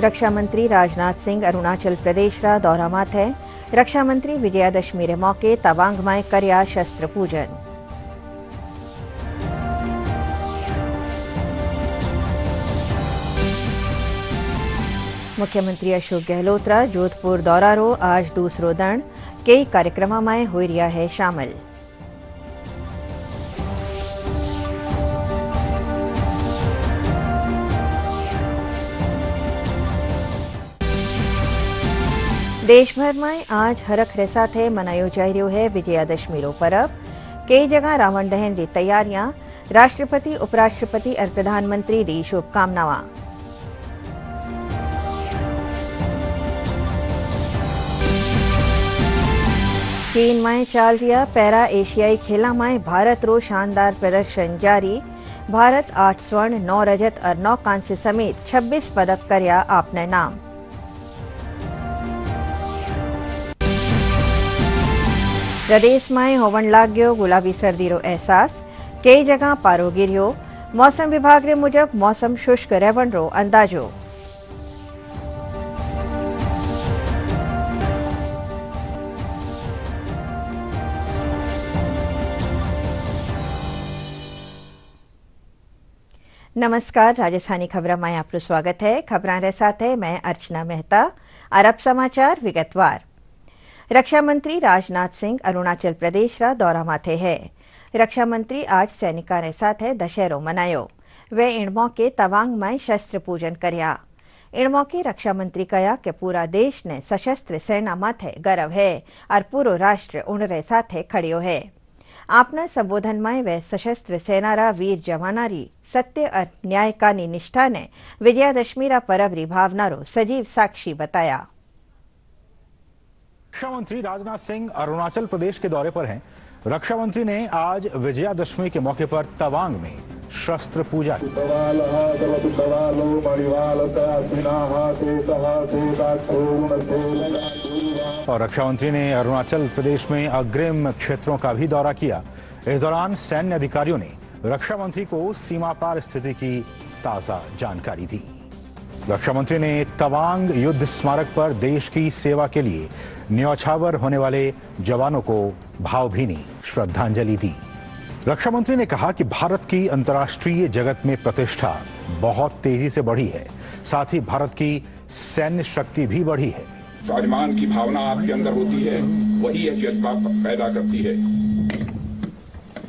रक्षा मंत्री राजनाथ सिंह अरुणाचल प्रदेश रा दौरा माथे। रक्षा मंत्री विजयादशमी रे मौके तवांग में कर्या शस्त्र पूजन। मुख्यमंत्री अशोक गहलोत रा जोधपुर दौरा रो आज दूसरो दण। कई कार्यक्रम में हो रहा है शामिल। देश भर में आज हरख रे साथे मनायो जा रह्यो है विजयादशमी रो पर्व। कई जगह रावण दहन की तैयारियां। राष्ट्रपति उपराष्ट्रपति और प्रधानमंत्री दी शुभकामनावां। चीन में चल रहा पैरा एशियाई खेला में भारत रो शानदार प्रदर्शन जारी। भारत 8 स्वर्ण 9 रजत और 9 कांस्य समेत 26 पदक कर्या आपने नाम। प्रदेश में होवन लाग्यो गुलाबी सर्दी रो एहसास। कई जगह पारो गिरियो। मौसम विभाग रे मुजब मौसम शुष्क रहवन रो अंदाजो। नमस्कार, राजस्थानी खबर में आपका स्वागत है। खबरां रे साथ है मैं अर्चना मेहता। अरब समाचार विगतवार। रक्षा मंत्री राजनाथ सिंह अरुणाचल प्रदेश रा दौरा माथे है। रक्षा मंत्री आज सैनिका रे साथ दशहरो मनायो। वे इन मौके तवांग में शस्त्र पूजन कर्या। इन मौके रक्षा मंत्री कहा कि पूरा देश ने सशस्त्र सेना माथे गर्व है और पूरो राष्ट्र उन रे साथे खड़ियो है। आपना संबोधन में वे सशस्त्र सेना रा वीर जवानारी सत्य और न्याय का निष्ठा ने विजयादशमी रा पर्व री भावना रो सजीव साक्षी बताया। रक्षा मंत्री राजनाथ सिंह अरुणाचल प्रदेश के दौरे पर हैं। रक्षा मंत्री ने आज विजयादशमी के मौके पर तवांग में शस्त्र पूजा की। और रक्षा मंत्री ने अरुणाचल प्रदेश में अग्रिम क्षेत्रों का भी दौरा किया। इस दौरान सैन्य अधिकारियों ने रक्षा मंत्री को सीमा पार स्थिति की ताजा जानकारी दी। रक्षा मंत्री ने तवांग युद्ध स्मारक पर देश की सेवा के लिए न्यौछावर होने वाले जवानों को भावभीनी श्रद्धांजलि दी। रक्षा मंत्री ने कहा कि भारत की अंतर्राष्ट्रीय जगत में प्रतिष्ठा बहुत तेजी से बढ़ी है। साथ ही भारत की सैन्य शक्ति भी बढ़ी है। स्वाभिमान की भावना आपके अंदर होती है, वही यह जज्बा पैदा करती है।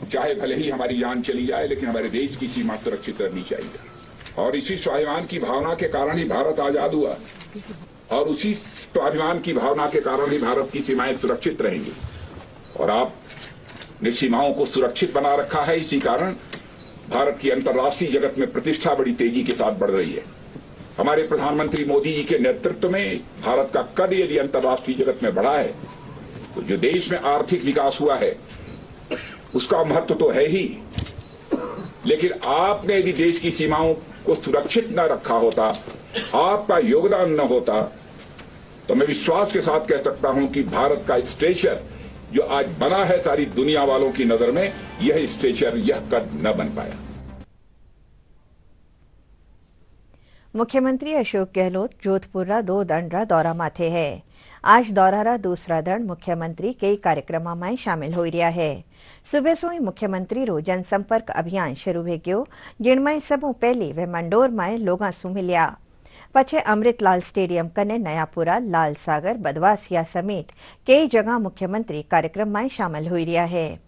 चाहे भले ही हमारी जान चली जाए, लेकिन हमारे देश की सीमा सुरक्षित रहनी चाहिए। और इसी स्वाभिमान की भावना के कारण ही भारत आजाद हुआ और उसी स्वाभिमान की भावना के कारण ही भारत की सीमाएं सुरक्षित रहेंगी। और आपने सीमाओं को सुरक्षित बना रखा है। इसी कारण भारत की अंतर्राष्ट्रीय जगत में प्रतिष्ठा बड़ी तेजी के साथ बढ़ रही है। हमारे प्रधानमंत्री मोदी जी के नेतृत्व में भारत का कद यदि अंतर्राष्ट्रीय जगत में बढ़ा है, तो जो देश में आर्थिक विकास हुआ है उसका महत्व तो है ही, लेकिन आपने यदि देश की सीमाओं को सुरक्षित न रखा होता, आपका योगदान न होता, तो मैं विश्वास के साथ कह सकता हूं कि भारत का स्टेचर जो आज बना है सारी दुनिया वालों की नजर में, यह स्टेचर, यह कद न बन पाया। मुख्यमंत्री अशोक गहलोत जोधपुर रा 2 दंड रा दौरा माथे है। आज दौरा रा दूसरा दंड मुख्यमंत्री कई कार्यक्रम में शामिल हो रहा है। सुबह से ही मुख्यमंत्री रो जनसंपर्क अभियान शुरू हो गयो, जिनमें सबू पहले वे मंडोर में लोगों से मिलिया। पछे अमृतलाल स्टेडियम कने नयापुरा, लाल सागर, बदवासिया समेत कई जगह मुख्यमंत्री कार्यक्रम में शामिल हो रहा है।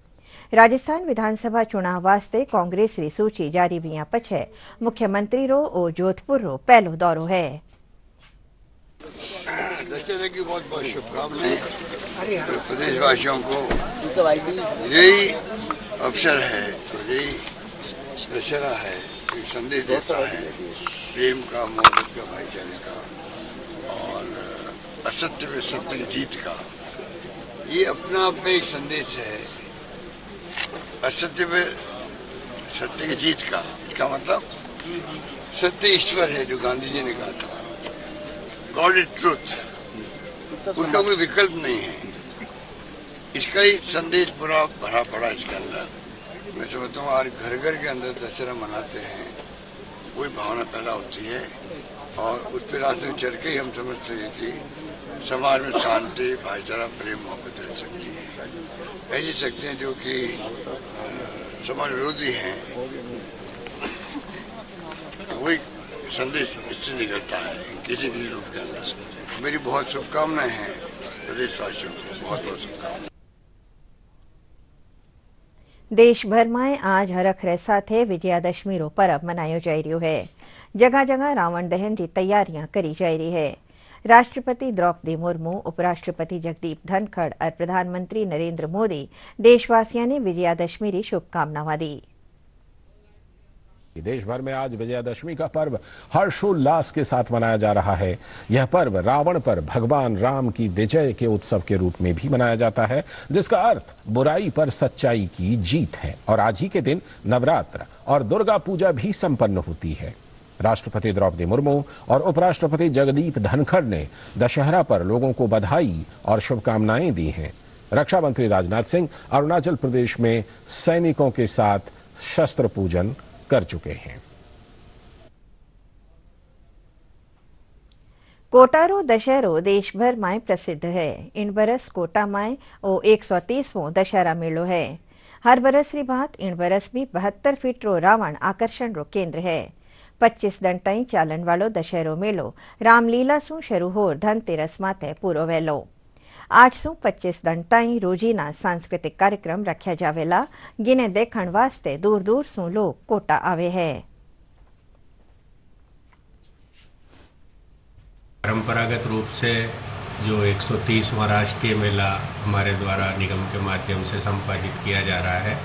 राजस्थान विधानसभा चुनाव वास्ते कांग्रेस री सूची जारी हुआ पछे मुख्यमंत्री रो ओ जोधपुर रो पहलो दौरो है। दशहरे की बहुत बहुत शुभकामनाएं। प्रदेशवासियों को यही अवसर है, तो यही दशहरा है, एक संदेश देता है प्रेम का, मोहब्बत का, भाईचारे का और असत्य पे सत्य की जीत का। ये अपना आप में एक संदेश है, असत्य पे सत्य की जीत का। इसका मतलब सत्य ईश्वर है, जो गांधी जी ने कहा था, गॉड इज ट्रूथ, उनका कोई विकल्प नहीं है। इसका ही संदेश पूरा भरा पड़ा इसके अंदर। मैं समझता हूँ आज घर घर के अंदर दशहरा मनाते हैं, कोई भावना पैदा होती है और उस पर रास्ते में चल के ही हम समझते हैं कि समाज में शांति, भाईचारा, प्रेम, मोहब्बत रह सकती है। ऐसी शक्तियाँ जो कि समाज विरोधी हैं, वही संदेश इससे निकलता है किसी किसी रूप के अंदर। मेरी बहुत शुभकामनाएं हैं प्रदेशवासियों को, बहुत बहुत शुभकामनाएं। દેશભરમાં આજ હરખરે સાથે વિજયાદશમીનો પર્વ મનાયો જઈ રહ્યો છે। જગા જગા રાવણ દહનની તૈયારીਆਂ કરી જઈ રહી है। राष्ट्रपति द्रौपदी मुर्मू, उपराष्ट्रपति जगदीप धनखड़ और प्रधानमंत्री नरेंद्र मोदी देशवासियों ने विजयादशमी की शुभकामनाएं दी। देश भर में आज विजयादशमी का पर्व हर्षोल्लास के साथ मनाया जा रहा है। यह पर्व रावण पर भगवान राम की विजय के उत्सव के रूप में भी मनाया जाता है, जिसका अर्थ बुराई पर सच्चाई की जीत है। और आज ही के दिन नवरात्र और दुर्गा पूजा भी संपन्न होती है। राष्ट्रपति द्रौपदी मुर्मू और उपराष्ट्रपति जगदीप धनखड़ ने दशहरा पर लोगों को बधाई और शुभकामनाएं दी हैं। रक्षा मंत्री राजनाथ सिंह अरुणाचल प्रदेश में सैनिकों के साथ शस्त्र पूजन कर चुके हैं। कोटारो दशहरो देश भर में प्रसिद्ध है। इन बरस कोटा में 130वां दशहरा मेलो है। हर बरस री बात इन बरस भी 72 फीट रो रावण आकर्षण रो केंद्र है। 25 दिन ताईं चालन वालो दशहरो मेलो रामलीला सु शुरू होर धनतेरस माथे पूरो वेलो। आज सु 25 दिन ताईं रोजीना सांस्कृतिक कार्यक्रम रख्या जावेला, जिने देखण वास्ते दूर दूर सु लोग कोटा आवे है। परंपरागत रूप से जो 130वां राष्ट्रीय मेला हमारे द्वारा निगम के माध्यम से संपादित किया जा रहा है,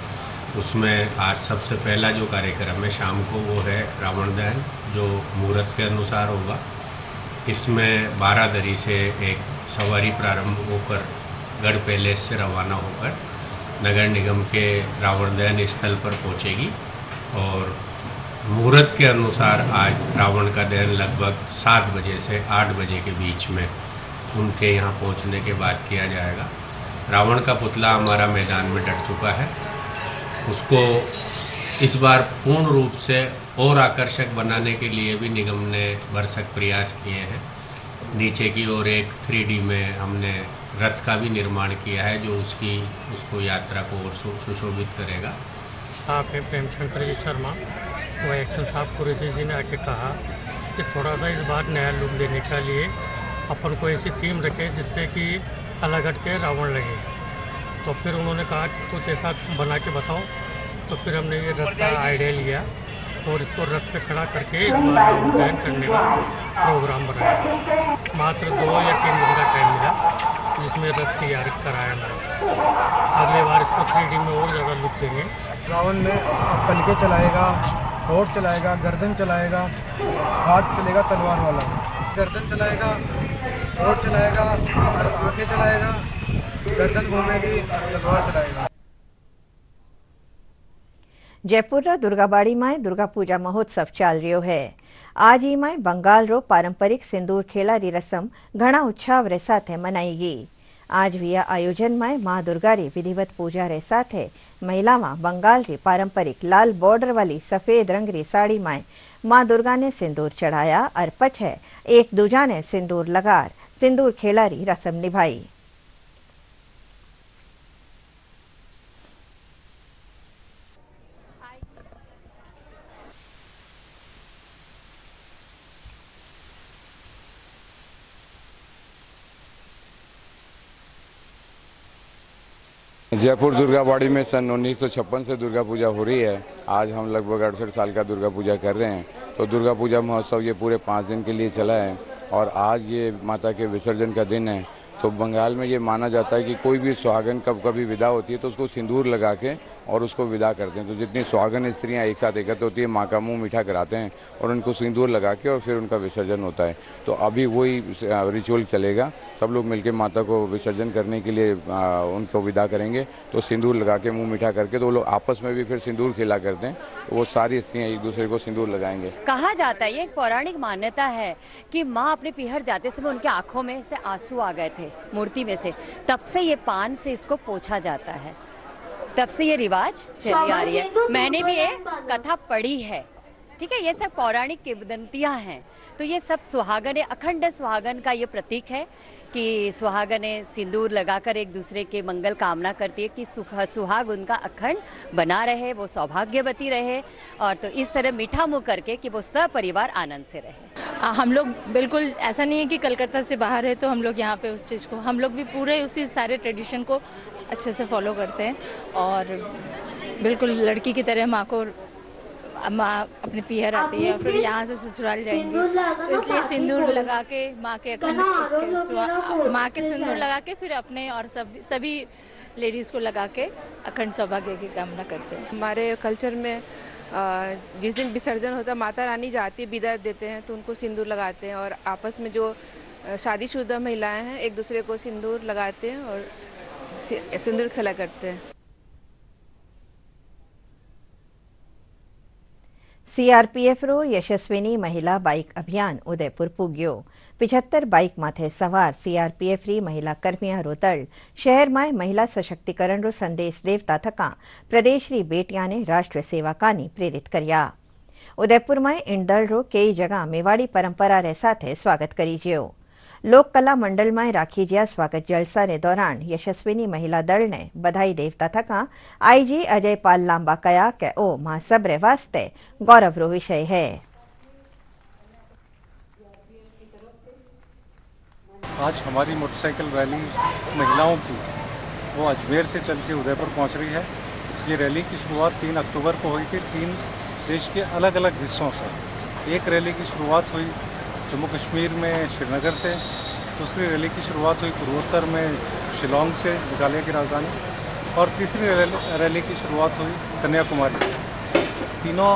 उसमें आज सबसे पहला जो कार्यक्रम है शाम को वो है रावण दहन, जो मुहूर्त के अनुसार होगा। इसमें 12 दरी से एक सवारी प्रारंभ होकर गढ़ पैलेस से रवाना होकर नगर निगम के रावण दहन स्थल पर पहुंचेगी। और मुहूर्त के अनुसार आज रावण का दहन लगभग 7 बजे से 8 बजे के बीच में उनके यहाँ पहुँचने के बाद किया जाएगा। रावण का पुतला हमारा मैदान में डट चुका है। उसको इस बार पूर्ण रूप से और आकर्षक बनाने के लिए भी निगम ने भरसक प्रयास किए हैं। नीचे की ओर एक 3D में हमने रथ का भी निर्माण किया है, जो उसको यात्रा को और सुशोभित करेगा। आपने प्रेमचंद्र जी शर्मा वो एक्शन साहब कुरैशी जी ने आके कहा कि थोड़ा सा इस बार नया लुक देने के लिए अपन को ऐसी थीम रखे जिससे कि अलग हट के रावण लगे। तो फिर उन्होंने कहा कि कुछ ऐसा बना के बताओ। तो फिर हमने ये रथ का आइडिया लिया और इसको रथ पे खड़ा करके इस बार दहन करने का प्रोग्राम बनाया। मात्र 2 या 3 दिन का टाइम मिला जिसमें रथ तैयार कराया मैंने। अगले बार इसको 3D में और ज़्यादा लुक देंगे। रावण में पलके चलाएगा, होठ चलाएगा, गर्दन चलाएगा, हाथ चलेगा तलवार वाला, गर्दन चलाएगा, होठ चलाएगा, आंखें चलाएगा, गर्दन घूमेगी, तलवार चलाएगा। जयपुर दुर्गाबाड़ी में दुर्गा पूजा महोत्सव चल रह्यो है। आज ही में बंगाल रो पारंपरिक सिंदूर खेला री रस्म घना उत्साह रे साथे मनाई गई। आज भी आयोजन में मां दुर्गा री विधिवत पूजा रे साथे महिलावां बंगाल री पारंपरिक लाल बॉर्डर वाली सफेद रंग री साड़ी में मां दुर्गा ने सिंदूर चढ़ाया और पछे एक दूजा ने सिंदूर लगार सिंदूर खेला री रस्म निभाई। जयपुर दुर्गाबाड़ी में सन 1956 से दुर्गा पूजा हो रही है। आज हम लगभग 68 साल का दुर्गा पूजा कर रहे हैं। तो दुर्गा पूजा महोत्सव ये पूरे 5 दिन के लिए चला है और आज ये माता के विसर्जन का दिन है। तो बंगाल में ये माना जाता है कि कोई भी सुहागन कभी विदा होती है तो उसको सिंदूर लगा के और उसको विदा करते हैं। तो जितनी सुहागन स्त्रियां एक साथ एकत्र होती है, माँ का मुंह मीठा कराते हैं और उनको सिंदूर लगा के और फिर उनका विसर्जन होता है। तो अभी वही रिचुअल चलेगा। सब लोग मिलकर माता को विसर्जन करने के लिए उनको विदा करेंगे। तो सिंदूर लगा के मुंह मीठा करके तो वो लोग आपस में भी फिर सिंदूर खेला करते हैं। वो सारी स्त्रियाँ एक दूसरे को सिंदूर लगाएंगे। कहा जाता है, ये एक पौराणिक मान्यता है कि माँ अपने पीहर जाते समय उनके आंखों में से आंसू आ गए थे मूर्ति में से, तब से ये पान से इसको पोंछा जाता है, तब से ये रिवाज चली आ रही है। मैंने भी ये कथा पढ़ी है ठीक है, ये सब पौराणिक किंवदंतियाँ हैं। तो ये सब सुहागन, अखंड सुहागन का ये प्रतीक है कि सुहागनें सिंदूर लगाकर एक दूसरे के मंगल कामना करती है कि सुहाग उनका अखंड बना रहे, वो सौभाग्यवती रहे, और तो इस तरह मीठा मुँह करके कि वो सब परिवार आनंद से रहे। हम लोग बिल्कुल ऐसा नहीं है कि कलकत्ता से बाहर है तो हम लोग यहाँ पे उस चीज़ को, हम लोग भी पूरे उसी सारे ट्रेडिशन को अच्छे से फॉलो करते हैं और बिल्कुल लड़की की तरह माँ अपने पीहर आती है, फिर यहाँ से ससुराल जाएंगी, तो इसलिए सिंदूर लगा के माँ के सिंदूर लगा के फिर अपने और सभी लेडीज़ को लगा के अखंड सौभाग्य की कामना करते हैं। हमारे कल्चर में जिस दिन विसर्जन होता है माता रानी जाती है, विदा देते हैं तो उनको सिंदूर लगाते हैं और आपस में जो शादीशुदा महिलाएं हैं एक दूसरे को सिंदूर लगाते हैं और सिंदूर खेला करते हैं। सीआरपीएफ रो यशस्विनी महिला बाइक अभियान उदयपुर पुग्यो। 75 बाइक माथे सवार सीआरपीएफ री महिला कर्मियां रो दल शहर में महिला सशक्तिकरण रो संदेश देवता थका प्रदेश री बेटियां ने राष्ट्र सेवा कानी प्रेरित कर्या। उदयपुर में इन दल रो कई जगह मेवाड़ी परंपरा रे साथे स्वागत करी जियो। लोक कला मंडल में राखी जिया स्वागत जलसा ने दौरान यशस्विनी महिला दल ने बधाई देवता थका आईजी अजय पाल लांबा कया के ओ मां सबरे वास्ते गौरव रो विषय है। आज हमारी मोटरसाइकिल रैली महिलाओं की वो अजमेर से चल के उदयपुर पहुंच रही है। ये रैली की शुरुआत 3 अक्टूबर को हुई थी 3 देश के अलग अलग हिस्सों से। एक रैली की शुरुआत हुई जम्मू कश्मीर में श्रीनगर से, दूसरी रैली की शुरुआत हुई पूर्वोत्तर में शिलोंग से, मेघालय की राजधानी, और तीसरी रैली की शुरुआत हुई कन्याकुमारी से। तीनों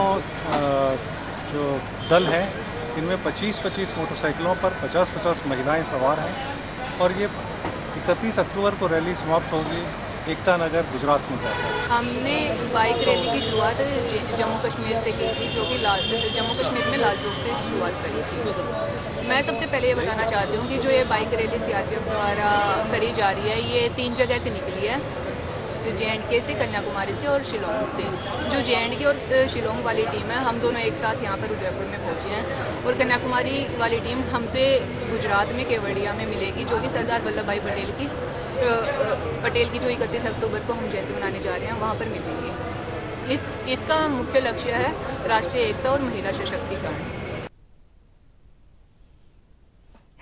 जो दल हैं इनमें 25-25 मोटरसाइकिलों पर 50-50 महिलाएं सवार हैं और ये 31 अक्टूबर को रैली समाप्त होगी एकता नगर गुजरात में जाकर। हमने बाइक रैली की शुरुआत जम्मू कश्मीर से की थी, जो कि जम्मू कश्मीर में लाल चौक से शुरुआत करी थी। मैं सबसे पहले ये बताना चाहती हूँ कि जो ये बाइक रैली सीआरपीएफ द्वारा करी जा रही है ये 3 जगह से निकली है, JNK से, कन्याकुमारी से और शिलोंग से। जो JNK और शिलोंग वाली टीम है हम दोनों एक साथ यहाँ पर उदयपुर में पहुँचे हैं और कन्याकुमारी वाली टीम हमसे गुजरात में केवड़िया में मिलेगी, जो कि सरदार वल्लभ भाई पटेल की जो 31 अक्टूबर को हम जयंती मनाने जा रहे हैं वहाँ पर मिलेंगे। इसका मुख्य लक्ष्य है राष्ट्रीय एकता और महिला सशक्तिकरण।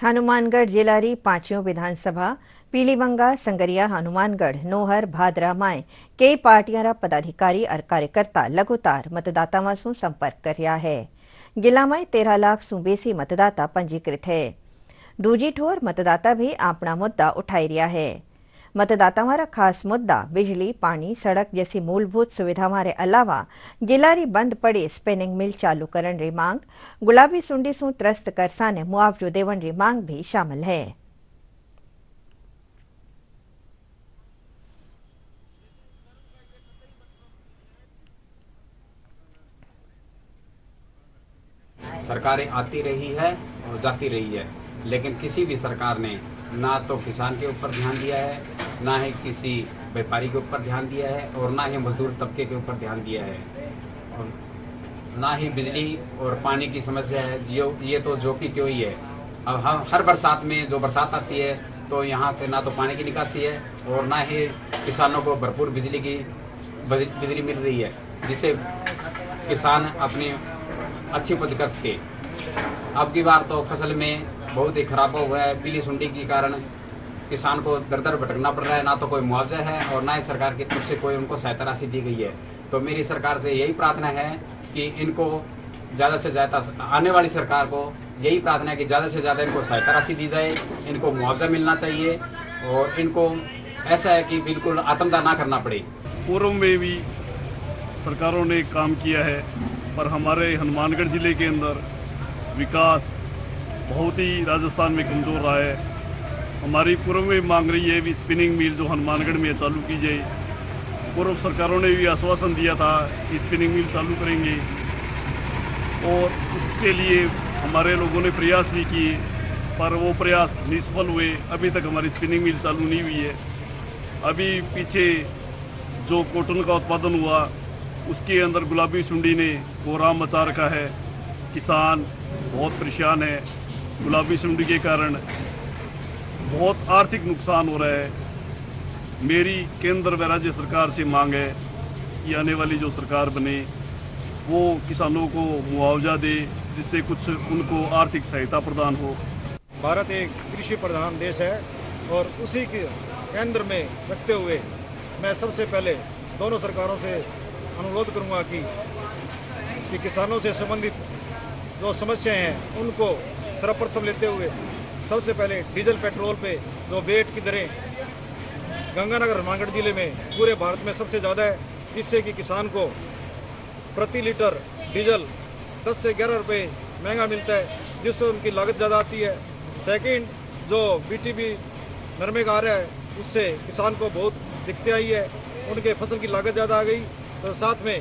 हनुमानगढ़ जिला री 5वीं विधानसभा पीलीबंगा, संगरिया, हनुमानगढ़, नोहर, भादरा में कई पार्टियां रा पदाधिकारी और कार्यकर्ता लगातार मतदाताओं से संपर्क कर रहा है। जिला में 13 लाख से बेसी मतदाता पंजीकृत है। दूजी ठोर मतदाता भी अपना मुद्दा उठाई रहा है। मतदाताओं रा खास मुद्दा बिजली, पानी, सड़क जैसी मूलभूत सुविधा मारे अलावा जिला री बंद पड़ी स्पिनिंग मिल चालू करण री मांग, गुलाबी सुंडी सु त्रस्त करसाने मुआवजो देवन री मांग भी शामिल है। सरकारें आती रही है और जाती रही है, लेकिन किसी भी सरकार ने ना तो किसान के ऊपर ध्यान दिया है, ना ही किसी व्यापारी के ऊपर ध्यान दिया है और ना ही मजदूर तबके के ऊपर ध्यान दिया है, और ना ही बिजली और पानी की समस्या है। ये तो जो कि क्यों ही है। अब हम हर बरसात में जो बरसात आती है तो यहाँ पे ना तो पानी की निकासी है और ना ही किसानों को भरपूर बिजली मिल रही है, जिससे किसान अपनी अच्छी उपज कर सके। अब की बार तो फसल में बहुत ही खराब हुआ है। पीली सुंडी के कारण किसान को दर दर भटकना पड़ रहा है, ना तो कोई मुआवजा है और ना ही सरकार की तरफ से कोई उनको सहायता राशि दी गई है। तो मेरी सरकार से यही प्रार्थना है कि इनको ज़्यादा से ज़्यादा, आने वाली सरकार को यही प्रार्थना है कि ज़्यादा से ज़्यादा इनको सहायता राशि दी जाए, इनको मुआवजा मिलना चाहिए और इनको ऐसा है कि बिल्कुल आत्मदाह ना करना पड़े। पूर्व में भी सरकारों ने काम किया है, पर हमारे हनुमानगढ़ जिले के अंदर विकास बहुत ही राजस्थान में कमज़ोर रहा है। हमारी पूर्व में मांग रही है भी स्पिनिंग मिल जो हनुमानगढ़ में चालू की जाए। पूर्व सरकारों ने भी आश्वासन दिया था कि स्पिनिंग मिल चालू करेंगे और उसके लिए हमारे लोगों ने प्रयास भी किए, पर वो प्रयास निष्फल हुए। अभी तक हमारी स्पिनिंग मिल चालू नहीं हुई है। अभी पीछे जो कॉटन का उत्पादन हुआ उसके अंदर गुलाबी सुंडी ने कोहराम मचा रखा है। किसान बहुत परेशान है। गुलाबी सुंडी के कारण बहुत आर्थिक नुकसान हो रहा है। मेरी केंद्र व राज्य सरकार से मांग है कि आने वाली जो सरकार बने वो किसानों को मुआवजा दे, जिससे कुछ उनको आर्थिक सहायता प्रदान हो। भारत एक कृषि प्रधान देश है और उसी के केंद्र में रखते हुए मैं सबसे पहले दोनों सरकारों से अनुरोध करूंगा कि किसानों से संबंधित जो समस्याएं हैं उनको सर्वप्रथम लेते हुए सबसे पहले डीजल पेट्रोल पे जो वेट की दरें गंगानगर हनुमानगढ़ जिले में पूरे भारत में सबसे ज़्यादा है, जिससे कि किसान को प्रति लीटर डीजल 10 से 11 रुपये महंगा मिलता है, जिससे उनकी लागत ज़्यादा आती है। सेकंड, जो बीटीबी नरमे का आ रहा है उससे किसान को बहुत दिक्कतें आई है, उनके फसल की लागत ज़्यादा आ गई। तो साथ में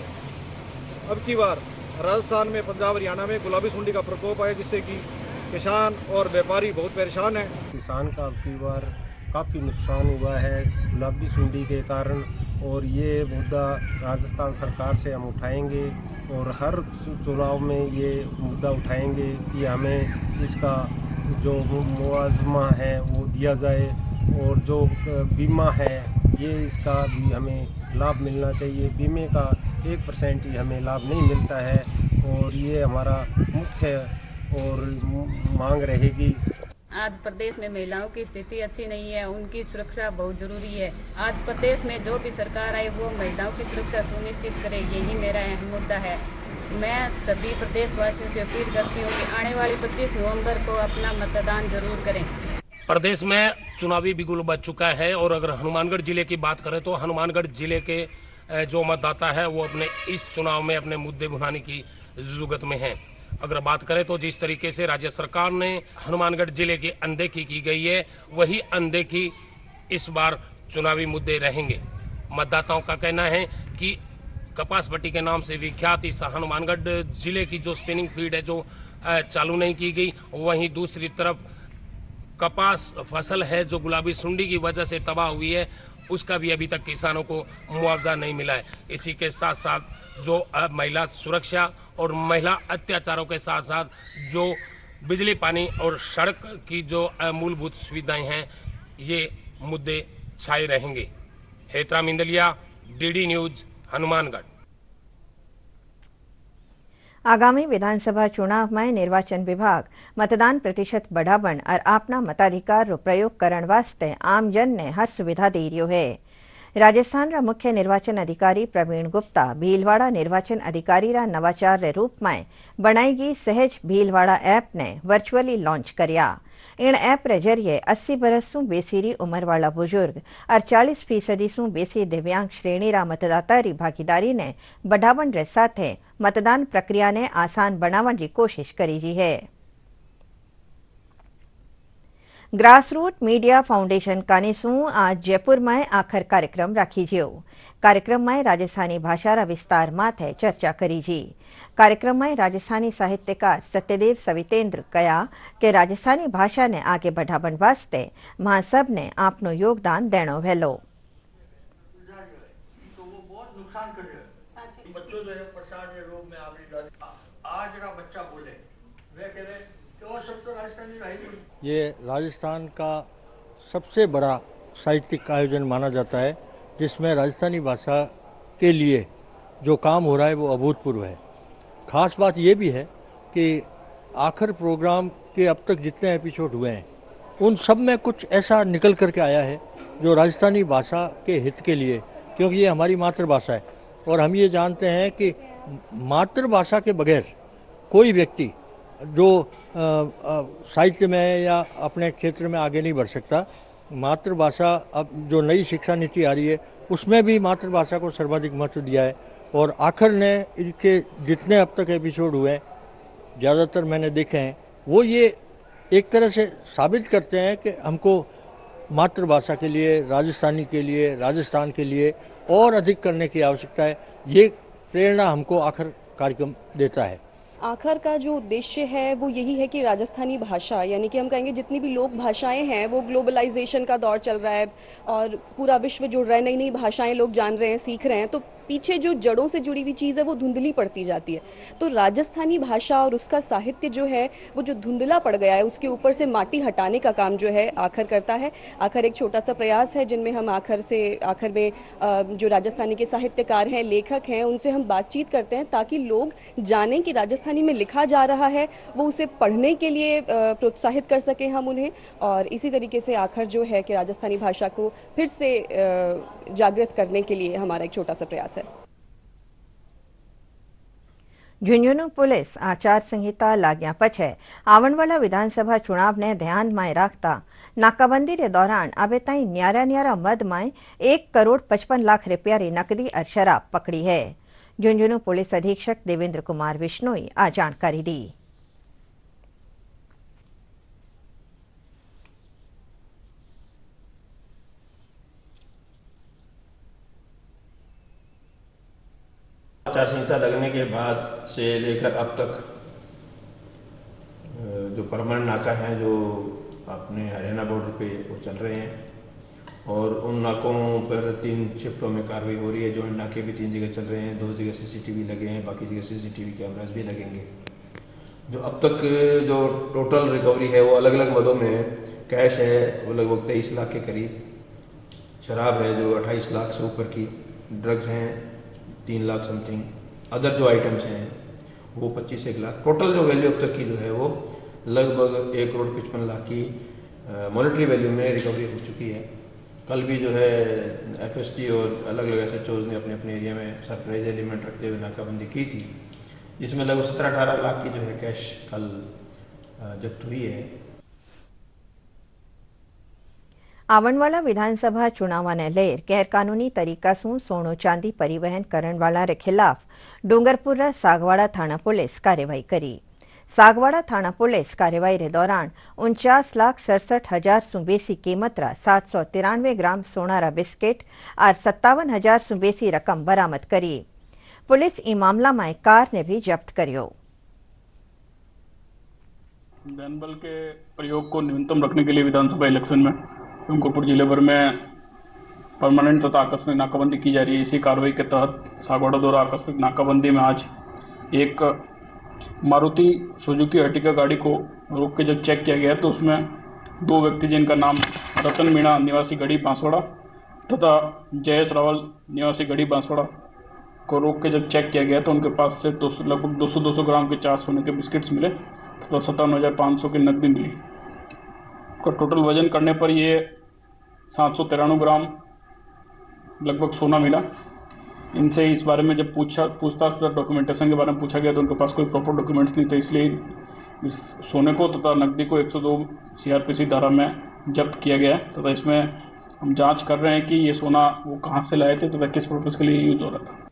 अब की बार राजस्थान में, पंजाब हरियाणा में गुलाबी सुंडी का प्रकोप आया, जिससे कि किसान और व्यापारी बहुत परेशान है। किसान का अब की बार काफ़ी नुकसान हुआ है गुलाबी सुंडी के कारण, और ये मुद्दा राजस्थान सरकार से हम उठाएंगे और हर चुनाव में ये मुद्दा उठाएंगे कि हमें इसका जो मुआवजा है वो दिया जाए, और जो बीमा है ये इसका भी हमें लाभ मिलना चाहिए। बीमे का 1% ही हमें लाभ नहीं मिलता है, और ये हमारा मुख्य और मांग रहेगी। आज प्रदेश में महिलाओं की स्थिति अच्छी नहीं है, उनकी सुरक्षा बहुत जरूरी है। आज प्रदेश में जो भी सरकार आए वो महिलाओं की सुरक्षा सुनिश्चित करे, यही मेरा अहम मुद्दा है। मैं सभी प्रदेशवासियों से अपील करती हूँ कि आने वाली 25 नवंबर को अपना मतदान जरूर करें। प्रदेश में चुनावी बिगुल बज चुका है, और अगर हनुमानगढ़ जिले की बात करें तो हनुमानगढ़ जिले के जो मतदाता है वो अपने इस चुनाव में अपने मुद्दे बुझाने की जुगत में हैं। अगर बात करें तो जिस तरीके से राज्य सरकार ने हनुमानगढ़ जिले की अनदेखी की गई है, वही अनदेखी इस बार चुनावी मुद्दे रहेंगे। मतदाताओं का कहना है कि कपास भट्टी के नाम से विख्यात इस हनुमानगढ़ जिले की जो स्पिनिंग फील्ड है जो चालू नहीं की गई, वहीं दूसरी तरफ कपास फसल है जो गुलाबी सुंडी की वजह से तबाह हुई है, उसका भी अभी तक किसानों को मुआवजा नहीं मिला है। इसी के साथ साथ जो महिला सुरक्षा और महिला अत्याचारों के साथ साथ जो बिजली, पानी और सड़क की जो मूलभूत सुविधाएं हैं, ये मुद्दे छाए रहेंगे। Hetram Indaliya, DD news, Hanumangarh. आगामी विधानसभा चुनाव में निर्वाचन विभाग मतदान प्रतिशत बढ़ावण और अपना मताधिकार रो प्रयोग करण वास्ते आमजन ने हर सुविधा दे रही है। राजस्थान रा मुख्य निर्वाचन अधिकारी प्रवीण गुप्ता भीलवाड़ा निर्वाचन अधिकारी रा नवाचार रे रूप में बनाई गई सहज भीलवाड़ा ऐप ने वर्चुअली लॉन्च करया। इन ऐप रे जरिए 80 बरस सु बेसी री उम्र वाला बुजुर्ग और 40% सु बेसी दिव्यांग श्रेणी रा मतदाता री भागीदारी ने बढ़ावण रे साथे मतदान प्रक्रिया ने आसान बनावण री कोशिश करी जी है। ग्रासरूट मीडिया फाउंडेशन कानीसू आज जयपुर में आखिर कार्यक्रम राखी जियो। कार्यक्रम में राजस्थानी भाषा रा विस्तार माथे चर्चा करी जी। कार्यक्रम में राजस्थानी साहित्यकार सत्यदेव सवितेंद्र कया कि राजस्थानी भाषा ने आगे बढ़ावण वास्ते मां सब ने आपनो योगदान देनो वेलो। बच्चों जो है प्रसार के रूप में आज का बच्चा बोले वे कह रहे तो सब तो राजस्थानी रहेगी। ये राजस्थान का सबसे बड़ा साहित्यिक आयोजन माना जाता है, जिसमें राजस्थानी भाषा के लिए जो काम हो रहा है वो अभूतपूर्व है। खास बात ये भी है कि आखिर प्रोग्राम के अब तक जितने एपिसोड हुए हैं उन सब में कुछ ऐसा निकल करके आया है जो राजस्थानी भाषा के हित के लिए, क्योंकि ये हमारी मातृभाषा है और हम ये जानते हैं कि मातृभाषा के बगैर कोई व्यक्ति जो साहित्य में या अपने क्षेत्र में आगे नहीं बढ़ सकता। मातृभाषा, अब जो नई शिक्षा नीति आ रही है उसमें भी मातृभाषा को सर्वाधिक महत्व दिया है, और आखिर ने इनके जितने अब तक एपिसोड हुए हैं ज़्यादातर मैंने देखे हैं, वो ये एक तरह से साबित करते हैं कि हमको मातृभाषा के लिए, राजस्थानी के लिए, राजस्थान के लिए और अधिक करने की आवश्यकता है। ये प्रेरणा हमको आखिर कार्यक्रम देता है। आखिर का जो उद्देश्य है वो यही है कि राजस्थानी भाषा, यानी कि हम कहेंगे जितनी भी लोक भाषाएं हैं, वो ग्लोबलाइजेशन का दौर चल रहा है और पूरा विश्व जुड़ रहा है, नई नई भाषाएं लोग जान रहे हैं, सीख रहे हैं, तो पीछे जो जड़ों से जुड़ी हुई चीज़ है वो धुंधली पड़ती जाती है। तो राजस्थानी भाषा और उसका साहित्य जो है वो जो धुंधला पड़ गया है उसके ऊपर से माटी हटाने का काम जो है आखर करता है। आखर एक छोटा सा प्रयास है जिनमें हम आखर में जो राजस्थानी के साहित्यकार हैं, लेखक हैं, उनसे हम बातचीत करते हैं ताकि लोग जानें कि राजस्थानी में लिखा जा रहा है, वो उसे पढ़ने के लिए प्रोत्साहित कर सकें हम उन्हें। और इसी तरीके से आखर जो है कि राजस्थानी भाषा को फिर से जागृत करने के लिए हमारा एक छोटा सा प्रयास है। झुंझुनू पुलिस आचार संहिता लाग्या पछे आवणवाला विधानसभा चुनाव ने ध्यान में रखता नाकाबंदी के दौरान अबे ताई न्यारा मद में 1,55,00,000 रुपया री नकदी और शराब पकड़ी है। झुंझुनू पुलिस अधीक्षक देवेंद्र कुमार विश्नोई आ जानकारी दी। आचार संहिता लगने के बाद से लेकर अब तक जो परमानेंट नाका हैं जो अपने हरियाणा बॉर्डर पे वो चल रहे हैं और उन नाकों पर 3 शिफ्टों में कार्रवाई हो रही है। जो नाके भी 3 जगह चल रहे हैं, 2 जगह CCTV लगे हैं, बाकी जगह CCTV कैमरास भी लगेंगे। जो अब तक जो टोटल रिकवरी है वो अलग अलग मदों में कैश है वो लगभग 23 लाख के करीब, शराब है जो 28 लाख से ऊपर की, ड्रग्स हैं 3 लाख समथिंग, अदर जो आइटम्स हैं वो 25-1 लाख। टोटल जो वैल्यू अब तक की जो है वो लगभग 1,55,00,000 की मॉनेटरी वैल्यू में रिकवरी हो चुकी है। कल भी जो है FST और अलग अलग SHOs ने अपने अपने एरिया में सरप्राइज एलिमेंट रखते हुए नाकाबंदी की थी, जिसमें लगभग 17-18 लाख की जो है कैश कल जब्त हुई है। आवणवाला विधानसभा चुनाव ने लेर गैरकानूनी तरीका से सोनू चांदी परिवहन करने वाला रे खिलाफ डूंगरपुर सागवाड़ा थाना पुलिस कार्यवाही करी। सागवाड़ा थाना पुलिस कार्यवाही रे दौरान 49,67,000 सु बेसी कीमत रा 793 ग्राम सोनारा बिस्किट और 57,000 सु बेसी रकम बरामद करी। पुलिस ई मामला में कार ने भी जब्त करियो। धनबल के प्रयोग को न्यूनतम रखने के लिए विधानसभा इलेक्शन में डूंगरपुर जिले भर में परमानेंट तथा आकस्मिक नाकाबंदी की जा रही है। इसी कार्रवाई के तहत सागवाड़ा द्वारा आकस्मिक नाकाबंदी में आज एक मारुति सुजुकी अर्टिगा गाड़ी को रोक के जब चेक किया गया तो उसमें 2 व्यक्ति जिनका नाम रतन मीणा निवासी गढ़ी बांसवाड़ा तथा जयेश रावल निवासी गढ़ी बांसवाड़ा को रोक के जब चेक किया गया तो उनके पास से लगभग 200 ग्राम के 4 सोने के बिस्किट्स मिले तथा 57,500 की नकदी मिली। का टोटल वजन करने पर ये 793 ग्राम लगभग सोना मिला। इनसे इस बारे में जब पूछताछ तथा डॉक्यूमेंटेशन के बारे में पूछा गया तो उनके पास कोई प्रॉपर डॉक्यूमेंट्स नहीं थे, इसलिए इस सोने को तथा नकदी को 102 CRPC धारा में जब्त किया गया है तथा इसमें हम जांच कर रहे हैं कि ये सोना वो कहां से लाए थे तथा किस पर्पज़ के लिए यूज हो रहा था।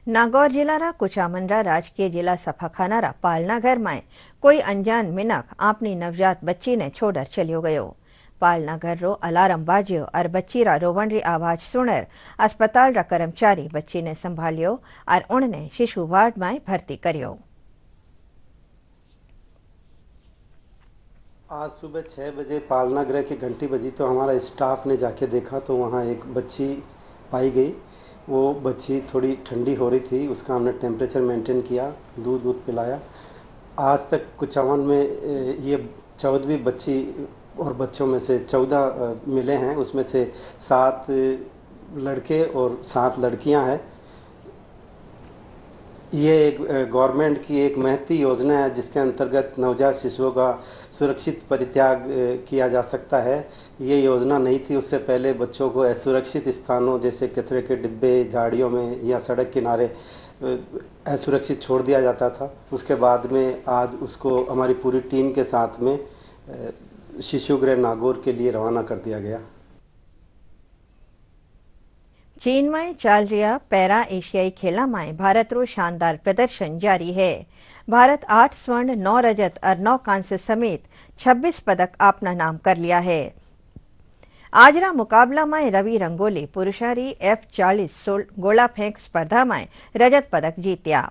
नागौर जिला रा कुचामंडा राजकीय जिला सफाखाना रा पालनाघर में कोई अनजान मिनख अपनी नवजात बच्ची ने छोड़र चलियो गयो। पालनाघर रो अलार्म बाजियो और बच्ची रा रोवण री आवाज सुनर अस्पताल रा कर्मचारी बच्ची ने संभालियो और उन्हें शिशु वार्ड में भर्ती करियो। आज सुबह 6 बजे पालनागृह की घंटी बजी तो हमारा स्टाफ ने जाके देखा तो वहाँ एक बच्ची पाई गई। वो बच्ची थोड़ी ठंडी हो रही थी, उसका हमने टेम्परेचर मेंटेन किया, दूध पिलाया। आज तक कुचामन में ये 14वीं बच्ची और बच्चों में से 14 मिले हैं, उसमें से 7 लड़के और 7 लड़कियां हैं। ये एक गवर्नमेंट की एक महती योजना है जिसके अंतर्गत नवजात शिशुओं का सुरक्षित परित्याग किया जा सकता है। ये योजना नहीं थी, उससे पहले बच्चों को असुरक्षित स्थानों जैसे कचरे के डिब्बे, झाड़ियों में या सड़क किनारे असुरक्षित छोड़ दिया जाता था। उसके बाद में आज उसको हमारी पूरी टीम के साथ में शिशु गृह नागौर के लिए रवाना कर दिया गया। चीन में चल रहा पैरा एशियाई खेलों में भारत रो शानदार प्रदर्शन जारी है। भारत 8 स्वर्ण, 9 रजत और 9 कांस्य समेत 26 पदक अपना नाम कर लिया है। आज रा मुकाबला में रवि रंगोली पुरुषारी F40 गोला फेंक स्पर्धा में रजत पदक जीतिया।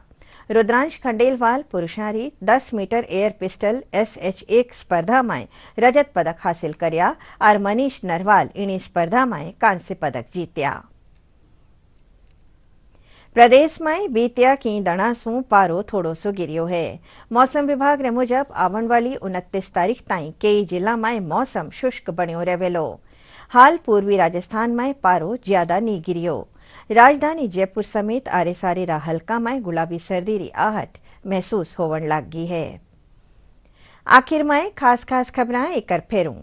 रुद्रांश खंडेलवाल पुरुषारी 10 मीटर एयर पिस्टल SH1 स्पर्धा में रजत पदक हासिल करया और मनीष नरवाल इन्हीं स्पर्धा में कांस्य पदक जीतिया। प्रदेश में बीतिया की दणासू पारो थोड़ो सो गिरियो है। मौसम विभाग ने मुजब आवन वाली 29 तारीख ताईं कई जिला में मौसम शुष्क बनियो रहेलो। हाल पूर्वी राजस्थान में पारो ज्यादा नी गिरियो। राजधानी जयपुर समेत आरे सारे हल्का में गुलाबी सर्दी री आहट महसूस होवन लागी है। आखिर में खास खास खबरां एक कर फेरूं।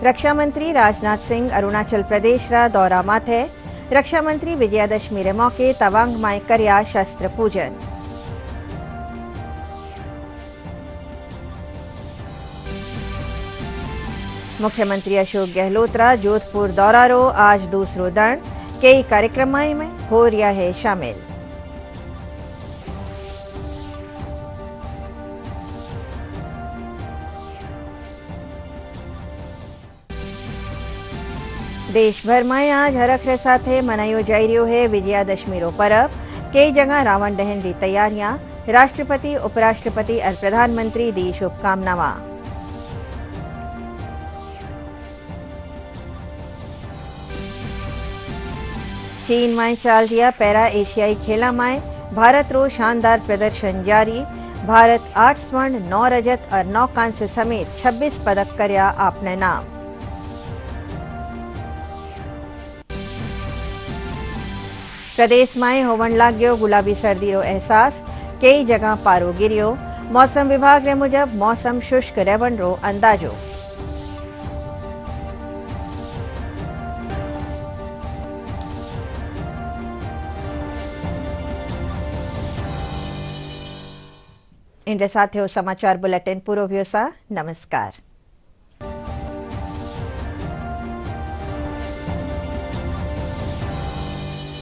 रक्षा मंत्री राजनाथ सिंह अरुणाचल प्रदेश रा दौरा माथे। रक्षा मंत्री विजयादशमी रे मौके तवांग में कर्या शस्त्र पूजन। मुख्यमंत्री अशोक गहलोत रा जोधपुर दौरा रो आज दूसरो दण। कई कार्यक्रम में हो रहा है शामिल। देश भर में आज हरख रे साथे मनायो जाई रह्यो है विजयादशमी रो परब। कई जगह रावण दहन की तैयारियां। राष्ट्रपति, उपराष्ट्रपति और प्रधानमंत्री दी शुभकामनावां। चीन में चल रहा पैरा एशियाई खेला में भारत रो शानदार प्रदर्शन जारी। भारत 8 स्वर्ण, 9 रजत और 9 कांस्य समेत 26 पदक करया आपने नाम। प्रदेश में होवन लाग्यो गुलाबी सर्दी रो एहसास। कई जगह पारो गिरियो। मौसम विभाग ने मुजब मौसम शुष्क रहवन रो अंदाजो। इन साथ समाचार बुलेटिन पूरो व्योसा। नमस्कार।